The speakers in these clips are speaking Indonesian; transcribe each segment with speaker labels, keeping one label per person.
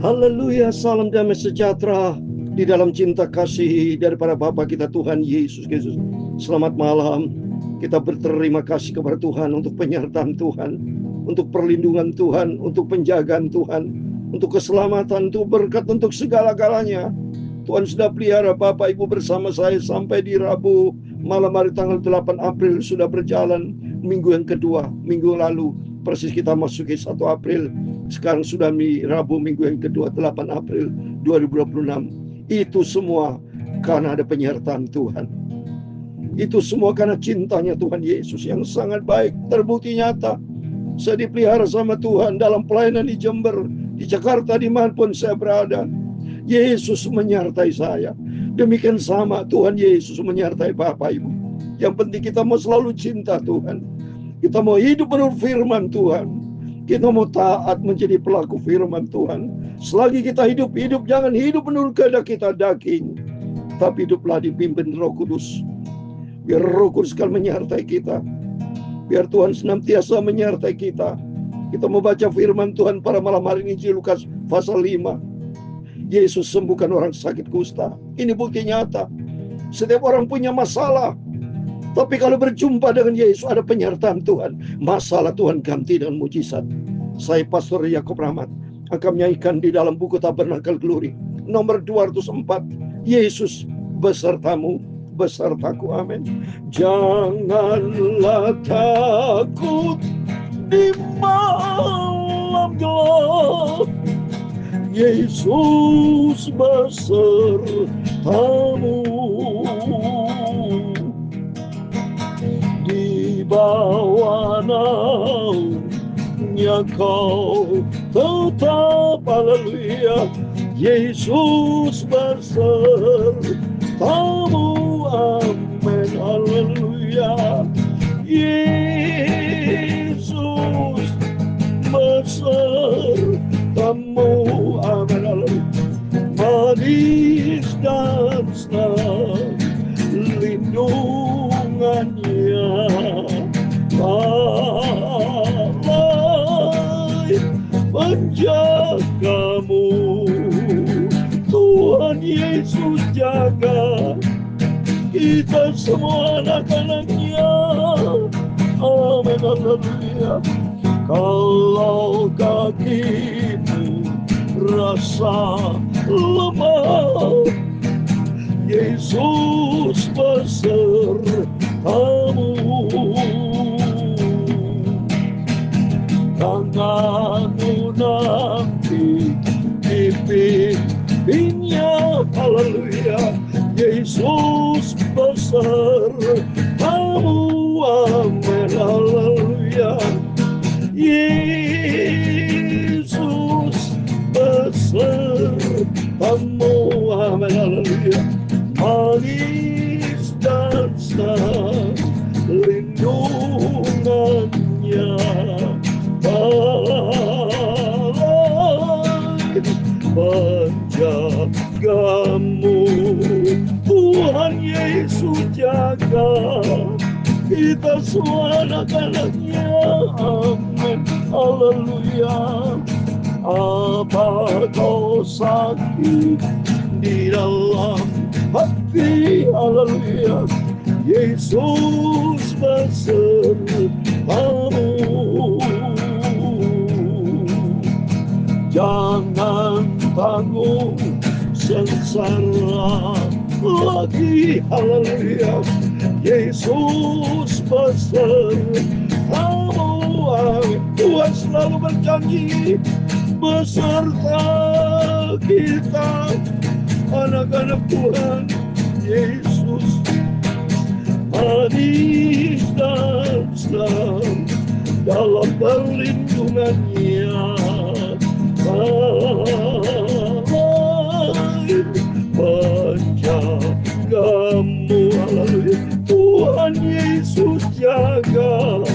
Speaker 1: Haleluya, salam damai sejahtera di dalam cinta kasih daripada Bapa kita Tuhan Yesus Kristus. Selamat malam. Kita berterima kasih kepada Tuhan untuk penyertaan Tuhan, untuk perlindungan Tuhan, untuk penjagaan Tuhan, untuk keselamatan, untuk berkat, untuk segala-galanya. Tuhan sudah pelihara Bapak Ibu bersama saya sampai di Rabu malam hari tanggal 8 April sudah berjalan minggu yang kedua. Minggu lalu persis kita masuki 1 April. Sekarang sudah Rabu minggu yang kedua 8 April 2026. Itu semua karena ada penyertaan Tuhan. Itu semua karena cintanya Tuhan Yesus yang sangat baik, terbukti nyata. Saya dipelihara sama Tuhan dalam pelayanan di Jember, di Jakarta, dimanapun saya berada. Yesus menyertai saya. Demikian sama Tuhan Yesus menyertai Bapak Ibu. Yang penting kita mau selalu cinta Tuhan. Kita mau hidup menurut firman Tuhan. Kita mau taat menjadi pelaku firman Tuhan. Selagi kita hidup jangan hidup menurut kehendak kita daging, tapi hiduplah dipimpin Roh Kudus. Biar Roh Kudus sekali menyertai kita. Biar Tuhan senantiasa menyertai kita. Kita mau baca firman Tuhan pada malam hari ini, Lukas pasal 5. Yesus sembuhkan orang sakit kusta. Ini bukti nyata. Setiap orang punya masalah, tapi kalau berjumpa dengan Yesus ada penyertaan Tuhan. Masalah Tuhan ganti dengan mujizat. Saya Pastor Yakob Rahmat akan menyanyikan di dalam buku Tabernakel Glory nomor 204. Yesus besertamu, besertaku. Amin. Janganlah takut di malam gelap. Yesus besertamu. Di bawah naungnya kau tetap, haleluya. Yesus besertamu, amin, haleluya. Yesus besertamu, amin, haleluya. Manis dan senang lindungannya, lalai menjagamu. Tuhan Yesus jaga kita semua anak-anaknya, amin, haleluya. Kalau kakimu rasa lemah, Yesus besertamu. Tanganmu nanti dipimpinnya, haleluya. Yesus besertamu, amin, haleluya. Yesus besertamu, amin, haleluya. Manis dan senang lindungannya, lalai menjagamu. Tuhan Yesus jaga kita semua anak-anaknya, amin, haleluya. Apa kau sakit di dalam hati, haleluya. Yesus besertamu. Jangan tanggung sengsara lagi, haleluya. Yesus besertamu, amin. Tuhan selalu berjanji beserta kita, anak-anak Tuhan Yesus. Manis dan senang dalam perlindungannya, lalai menjagamu, haleluya. Tuhan Yesus jaga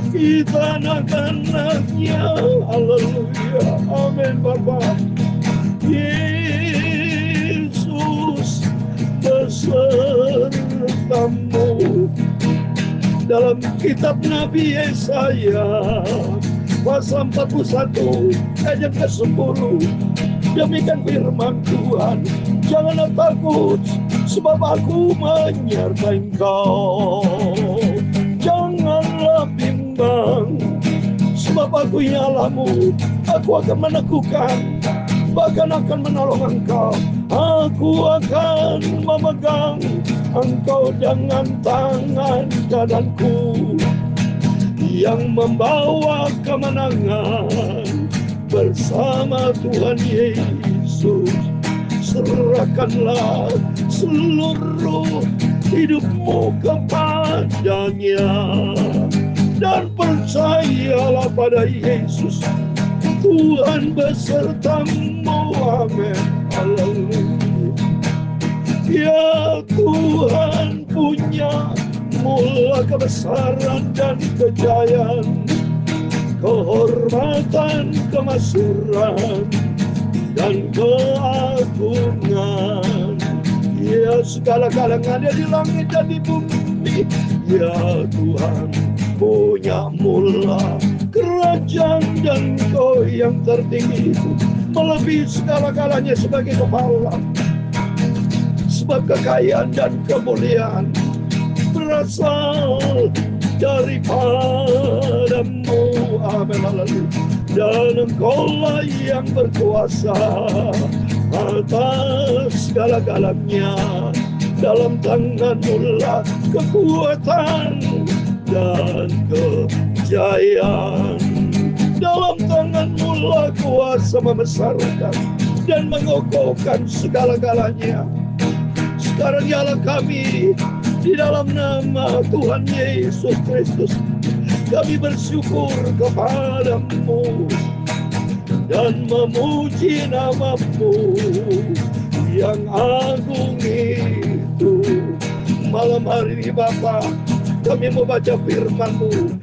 Speaker 1: kita anak-anaknya, haleluya, amin, Bapak. Yesus besertamu. Dalam kitab Nabi Yesaya pasal 41 ayat yang ke-10. Demikian firman Tuhan, janganlah takut, sebab aku menyertai engkau. Janganlah bimbang, sebab aku ini Allahmu. Aku akan meneguhkan, bahkan akan menolong engkau. Aku akan memegang engkau dengan tangan kananku yang membawa kemenangan. Bersama Tuhan Yesus, serahkanlah seluruh hidupmu kepadanya dan percayalah pada Yesus. Tuhan besertamu. Amin. Haleluya. Ya Tuhan punya mula kebesaran dan kejayaan, kehormatan, kemakmuran, dan keagungan. Ya segala-galanya ada di langit dan di bumi. Ya Tuhan punya mula kerajaan, dan Kau yang tertinggi itu melebihi segala-galanya sebagai kepala. Sebab kekayaan dan kemuliaan berasal daripadamu. Amin. Haleluya. Dan Engkaulah yang berkuasa atas segala-galanya. Dalam tangan-Mu lah kekuatan dan kejayaan. Dalam tangan-Mu lah kuasa membesarkan dan mengokohkan segala-galanya. Sekarang ialah kami di dalam nama Tuhan Yesus Kristus, kami bersyukur kepadamu dan memuji nama-Mu yang agung itu. Malam hari ini Bapa, kami membaca firman-Mu.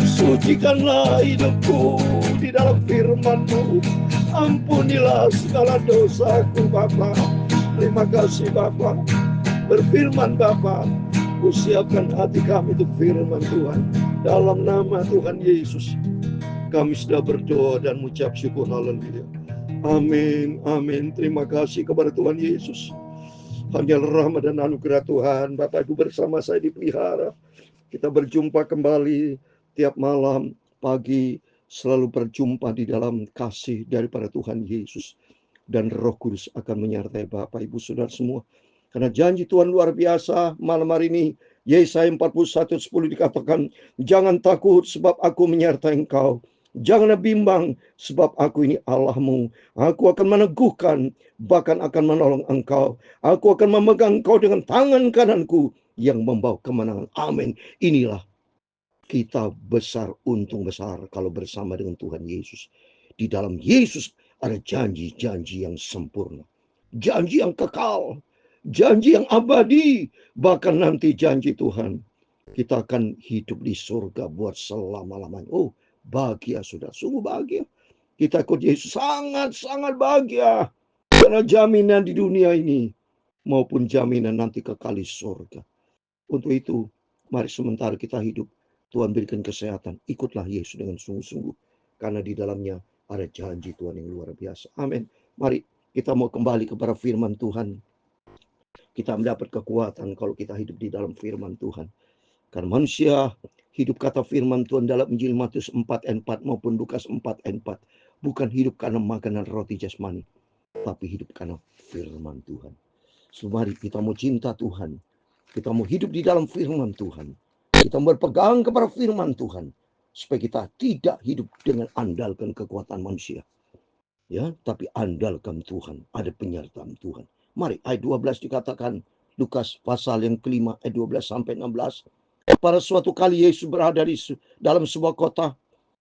Speaker 1: Sucikanlah hidupku di dalam firman-Mu. Ampunilah segala dosaku Bapa. Terima kasih Bapa. Berfirman Bapa, usiapkan hati kami untuk firman Tuhan. Dalam nama Tuhan Yesus, kami sudah berdoa dan mengucap syukur. Haleluya. Amin. Amin. Terima kasih kepada Tuhan Yesus. Hanya rahmat dan anugerah Tuhan. Bapak Ibu bersama saya dipelihara. Kita berjumpa kembali tiap malam, pagi, selalu berjumpa di dalam kasih daripada Tuhan Yesus. Dan Roh Kudus akan menyertai Bapak Ibu Saudara semua. Karena janji Tuhan luar biasa. Malam hari ini Yesaya 41:10 dikatakan, jangan takut sebab aku menyertai engkau. Janganlah bimbang sebab aku ini Allahmu. Aku akan meneguhkan, bahkan akan menolong engkau. Aku akan memegang engkau dengan tangan kananku yang membawa kemenangan. Amin. Inilah kita besar, untung besar kalau bersama dengan Tuhan Yesus. Di dalam Yesus ada janji-janji yang sempurna, janji yang kekal, janji yang abadi. Bahkan nanti janji Tuhan, kita akan hidup di surga buat selama-lamanya. Oh, bahagia sudah, sungguh bahagia. Kita ikut Yesus sangat-sangat bahagia. Karena jaminan di dunia ini maupun jaminan nanti kekal di surga. Untuk itu, mari sementara kita hidup, Tuhan berikan kesehatan. Ikutlah Yesus dengan sungguh-sungguh. Karena di dalamnya ada janji Tuhan yang luar biasa. Amin. Mari kita mau kembali kepada firman Tuhan. Kita mendapat kekuatan kalau kita hidup di dalam firman Tuhan. Karena manusia hidup kata firman Tuhan dalam Injil Matius 4:4 maupun Lukas 4:4. Bukan hidup karena makanan roti jasmani, tapi hidup karena firman Tuhan. So, mari kita mau cinta Tuhan. Kita mau hidup di dalam firman Tuhan. Kita berpegang kepada firman Tuhan. Supaya kita tidak hidup dengan andalkan kekuatan manusia. Ya, tapi andalkan Tuhan. Ada penyertaan Tuhan. Mari, ayat 12 dikatakan, Lukas pasal yang kelima, ayat 12 sampai 16. Pada suatu kali Yesus berada di dalam sebuah kota.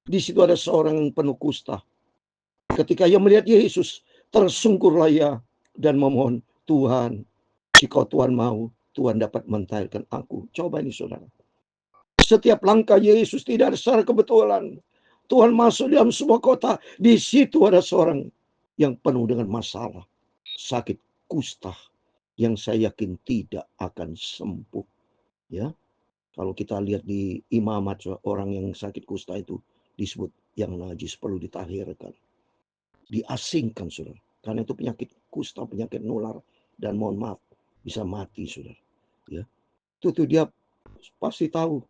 Speaker 1: Di situ ada seorang yang penuh kusta. Ketika ia melihat Yesus, tersungkurlah ia dan memohon, Tuhan, jika Tuhan mau, Tuhan dapat mentahirkan aku. Coba ini saudara. Setiap langkah Yesus tidak ada secara kebetulan. Tuhan masuk dalam sebuah kota. Di situ ada seorang yang penuh dengan masalah. Sakit kusta. Yang saya yakin tidak akan sembuh. Ya, kalau kita lihat di Imamat, orang yang sakit kusta itu disebut yang najis perlu ditahirkan, diasingkan saudara. Karena itu penyakit kusta, penyakit nular, dan mohon maaf bisa mati saudara. Ya, itu dia pasti tahu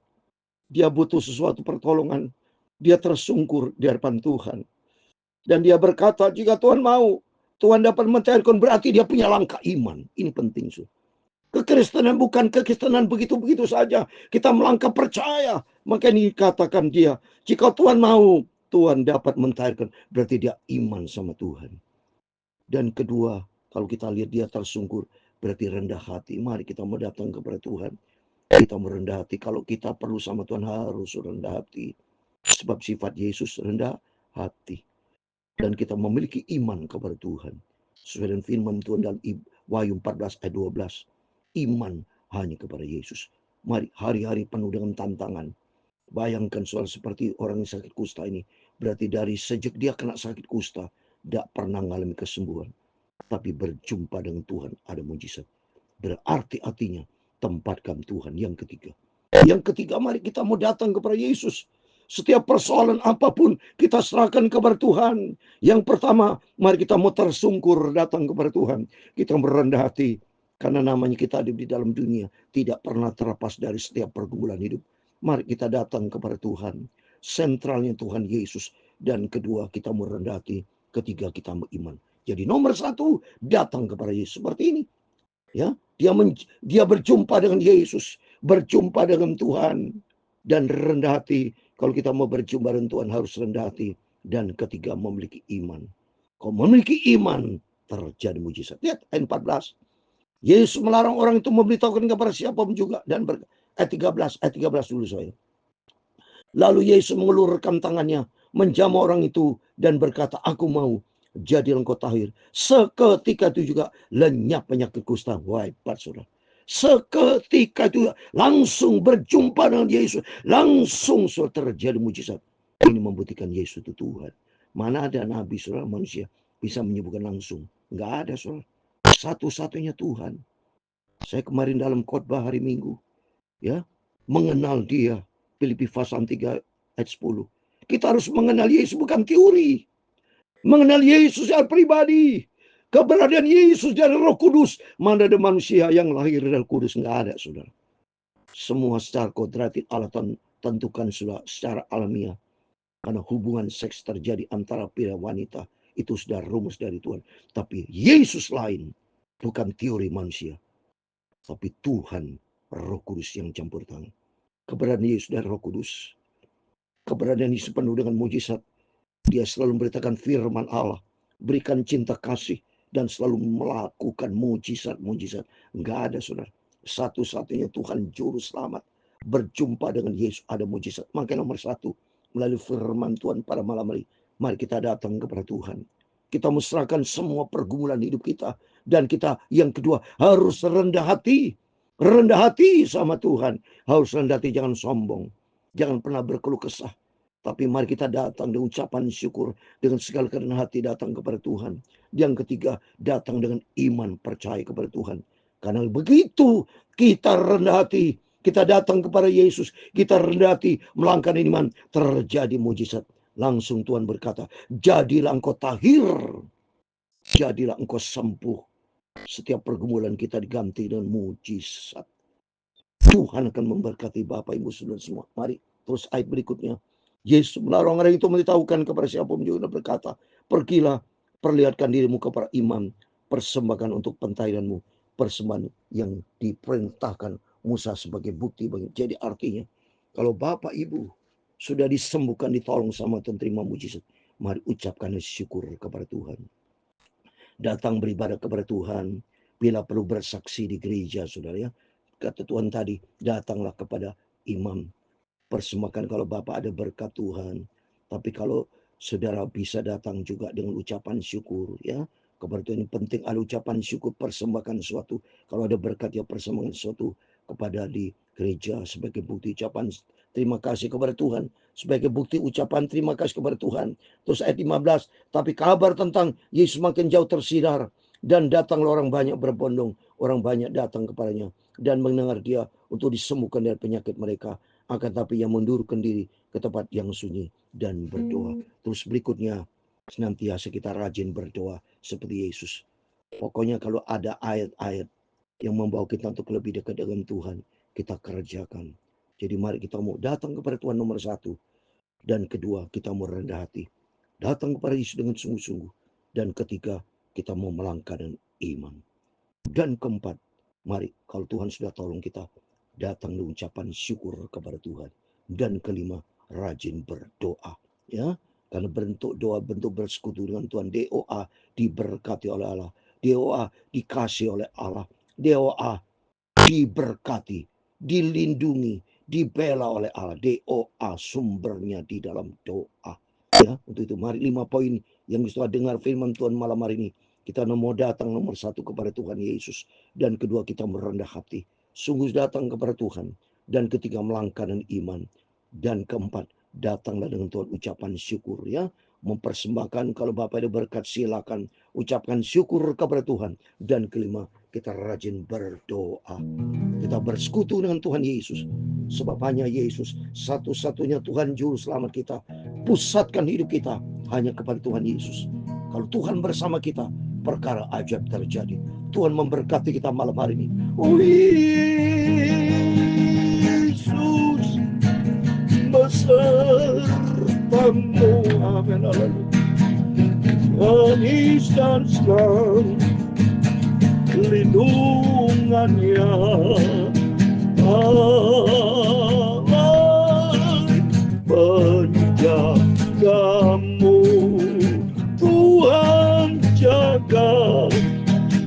Speaker 1: dia butuh sesuatu pertolongan. Dia tersungkur di hadapan Tuhan. Dan dia berkata, jika Tuhan mau, Tuhan dapat mencairkan, berarti dia punya langkah iman. Ini penting saudara. Kekristenan bukan kekristenan begitu-begitu saja. Kita melangkah percaya. Makanya dikatakan dia, jika Tuhan mau, Tuhan dapat mentahirkan. Berarti dia iman sama Tuhan. Dan kedua, kalau kita lihat dia tersungkur, berarti rendah hati. Mari kita mau datang kepada Tuhan. Kita merendah hati. Kalau kita perlu sama Tuhan harus rendah hati. Sebab sifat Yesus rendah hati. Dan kita memiliki iman kepada Tuhan. Sesuai dengan firman Tuhan dalam Wahyu 14 ayat 12. Iman hanya kepada Yesus. Mari, hari-hari penuh dengan tantangan. Bayangkan soal seperti orang yang sakit kusta ini. Berarti dari sejak dia kena sakit kusta, tidak pernah mengalami kesembuhan. Tapi berjumpa dengan Tuhan ada mujizat. Berarti artinya tempatkan Tuhan. Yang ketiga. Yang ketiga, mari kita mau datang kepada Yesus. Setiap persoalan apapun kita serahkan kepada Tuhan. Yang pertama, mari kita mau tersungkur datang kepada Tuhan. Kita merendah hati. Karena namanya kita ada di dalam dunia. Tidak pernah terlepas dari setiap pergumulan hidup. Mari kita datang kepada Tuhan. Sentralnya Tuhan Yesus. Dan kedua, kita merendah hati. Ketiga, kita beriman. Jadi nomor satu, datang kepada Yesus. Seperti ini. Ya, dia berjumpa dengan Yesus. Berjumpa dengan Tuhan. Dan rendah hati. Kalau kita mau berjumpa dengan Tuhan harus rendah hati. Dan ketiga, memiliki iman. Kalau memiliki iman, terjadi mujizat. Lihat ayat 14. Yesus melarang orang itu memberitahukan kepada siapapun juga. Dan ayat 13 dulu saya. Lalu Yesus mengulurkan tangannya, menjamah orang itu dan berkata, aku mau, jadilah engkau tahir. Seketika itu juga lenyap penyakit kusta. Wah, hebat saudara. Seketika itu langsung berjumpa dengan Yesus. Langsung terjadi mujizat. Ini membuktikan Yesus itu Tuhan. Mana ada nabi saudara manusia bisa menyembuhkan langsung. Enggak ada saudara. Satu-satunya Tuhan. Saya kemarin dalam khotbah hari Minggu. Ya, mengenal dia. Filipi pasal 3 ayat 10. Kita harus mengenal Yesus bukan teori. Mengenal Yesus secara pribadi. Keberadaan Yesus dari Roh Kudus. Mana ada manusia yang lahir dari Roh Kudus? Enggak ada, saudara. Semua secara kodratif Allah tentukan sudah secara alamiah. Karena hubungan seks terjadi antara pria wanita. Itu sudah rumus dari Tuhan. Tapi Yesus lain. Bukan teori manusia. Tapi Tuhan Roh Kudus yang campur tangan. Keberadaan Yesus dari Roh Kudus. Keberadaan Yesus penuh dengan mujizat. Dia selalu memberitakan firman Allah. Berikan cinta kasih. Dan selalu melakukan mujizat-mujizat. Enggak ada saudara. Satu-satunya Tuhan Juru Selamat. Berjumpa dengan Yesus ada mujizat. Makanya nomor satu. Melalui firman Tuhan pada malam hari. Mari kita datang kepada Tuhan. Kita mesrakan semua pergumulan hidup kita. Dan kita yang kedua harus rendah hati. Rendah hati sama Tuhan. Harus rendah hati, jangan sombong. Jangan pernah berkeluh kesah. Tapi mari kita datang dengan ucapan syukur. Dengan segala kerendahan hati datang kepada Tuhan. Yang ketiga, datang dengan iman percaya kepada Tuhan. Karena begitu kita rendah hati, kita datang kepada Yesus, kita rendah hati, melangkah iman, terjadi mujizat. Langsung Tuhan berkata, jadilah engkau tahir. Jadilah engkau sembuh. Setiap pergumulan kita diganti dengan mujizat. Tuhan akan memberkati Bapak Ibu Saudara semua. Mari terus ayat berikutnya. Yesus melarang orang itu memberitahukan kepada siapapun juga berkata, pergilah, perlihatkan dirimu kepada imam, persembahkan untuk pentahiranmu, persembahan yang diperintahkan Musa sebagai bukti bagi. Jadi artinya, kalau Bapak Ibu sudah disembuhkan, ditolong sama Tuhan, terima mujizat, mari ucapkan syukur kepada Tuhan. Datang beribadah kepada Tuhan, bila perlu bersaksi di gereja, saudara ya. Kata Tuhan tadi, datanglah kepada imam. Persembahkan kalau Bapak ada berkat Tuhan. Tapi kalau saudara bisa datang juga dengan ucapan syukur ya. Kepada Tuhan yang penting ada ucapan syukur, persembahkan sesuatu. Kalau ada berkat ya persembahkan sesuatu kepada di gereja sebagai bukti ucapan terima kasih kepada Tuhan. Sebagai bukti ucapan terima kasih kepada Tuhan. Terus ayat 15. Tapi kabar tentang Yesus makin jauh tersiar. Dan datanglah orang banyak berbondong. Orang banyak datang kepadanya. Dan mendengar dia untuk disembuhkan dari penyakit mereka. Akan tapi yang mundurkan diri ke tempat yang sunyi dan berdoa. Terus berikutnya, senantiasa kita rajin berdoa seperti Yesus. Pokoknya kalau ada ayat-ayat yang membawa kita untuk lebih dekat dengan Tuhan, kita kerjakan. Jadi mari kita mau datang kepada Tuhan nomor satu. Dan kedua, kita mau rendah hati. Datang kepada Yesus dengan sungguh-sungguh. Dan ketiga, kita mau melangkah dengan iman. Dan keempat, mari kalau Tuhan sudah tolong kita, datang dengan ucapan syukur kepada Tuhan. Dan kelima, rajin berdoa. Ya, karena bentuk doa, bentuk bersekutu dengan Tuhan. DOA diberkati oleh Allah. DOA dikasih oleh Allah. DOA diberkati, dilindungi, dibela oleh Allah. DOA sumbernya di dalam doa. Ya, untuk itu mari 5 poin yang bisa dengar firman Tuhan malam hari ini. Kita mau datang nomor satu kepada Tuhan Yesus. Dan kedua, kita merendah hati. Sungguh datang kepada Tuhan. Dan ketiga, melangkah dengan iman. Dan keempat, datanglah dengan Tuhan ucapan syukur. Ya, mempersembahkan kalau Bapak ada berkat, silakan ucapkan syukur kepada Tuhan. Dan kelima, kita rajin berdoa. Kita bersekutu dengan Tuhan Yesus. Sebab hanya Yesus satu-satunya Tuhan Juru Selamat kita. Pusatkan hidup kita hanya kepada Tuhan Yesus. Kalau Tuhan bersama kita, perkara ajaib terjadi. Tuhan memberkati kita malam hari ini. Oh Yesus besertamu. Amin. Manis dan senang lindungannya. Allah menjagamu. Tuhan jaga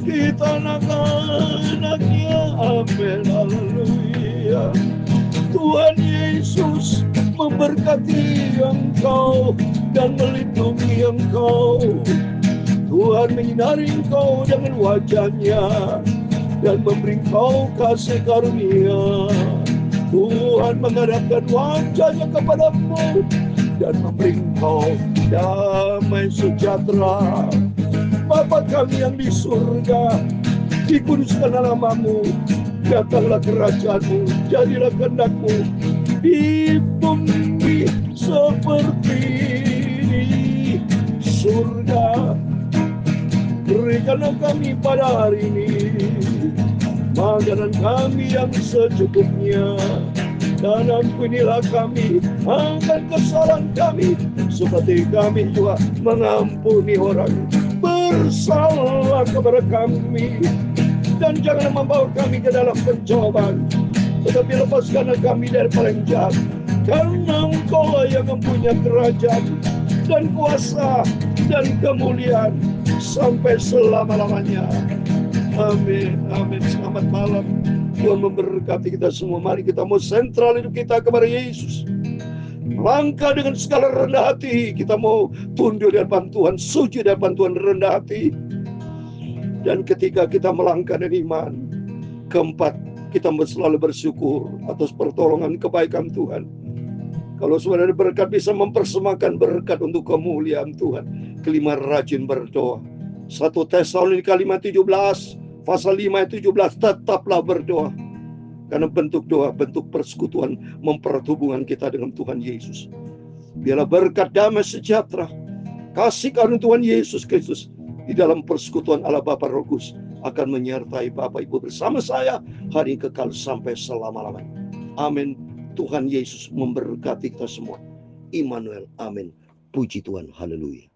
Speaker 1: kita anak-anaknya. Amin. Haleluya. Tuhan Yesus memberkati engkau dan melindungi engkau. Tuhan menyinari engkau dengan wajahnya dan memberi engkau kasih karunia. Tuhan menghadapkan wajahnya kepadamu dan memberi engkau damai sejahtera. Bapa kami yang di surga, dikuduskanlah namamu, datanglah kerajaanmu, jadilah kehendakmu di bumi seperti di surga. Berikanlah kami pada hari ini makanan kami yang secukupnya, dan ampunilah kami akan kesalahan kami, seperti kami juga mengampuni orang bersalah kepada kami. Dan jangan membawa kami ke dalam pencobaan, tetapi lepaskanlah kami dari paling jahat. Karena Engkau yang mempunyai kerajaan dan kuasa dan kemuliaan sampai selama-lamanya. Amin. Amin. Selamat malam. Tuhan memberkati kita semua. Mari kita mau sentral hidup kita kepada Yesus. Langkah dengan segala rendah hati. Kita mau tunduk di hadapan Tuhan, sujud di hadapan Tuhan, rendah hati. Dan ketiga, kita melangkah dengan iman. Keempat, kita selalu bersyukur atas pertolongan kebaikan Tuhan. Kalau saudara berkat, bisa mempersembahkan berkat untuk kemuliaan Tuhan. Kelima, rajin berdoa. 1 Tesalonika 5:17, pasal 5 ayat 17, tetaplah berdoa. Karena bentuk doa, bentuk persekutuan mempererat hubungan kita dengan Tuhan Yesus. Biarlah berkat, damai sejahtera, kasih karunia Tuhan Yesus Kristus di dalam persekutuan Allah Bapa Roh Kudus akan menyertai Bapak Ibu bersama saya hari kekal sampai selama-lamanya. Amin. Tuhan Yesus memberkati kita semua. Immanuel. Amin. Puji Tuhan. Haleluya.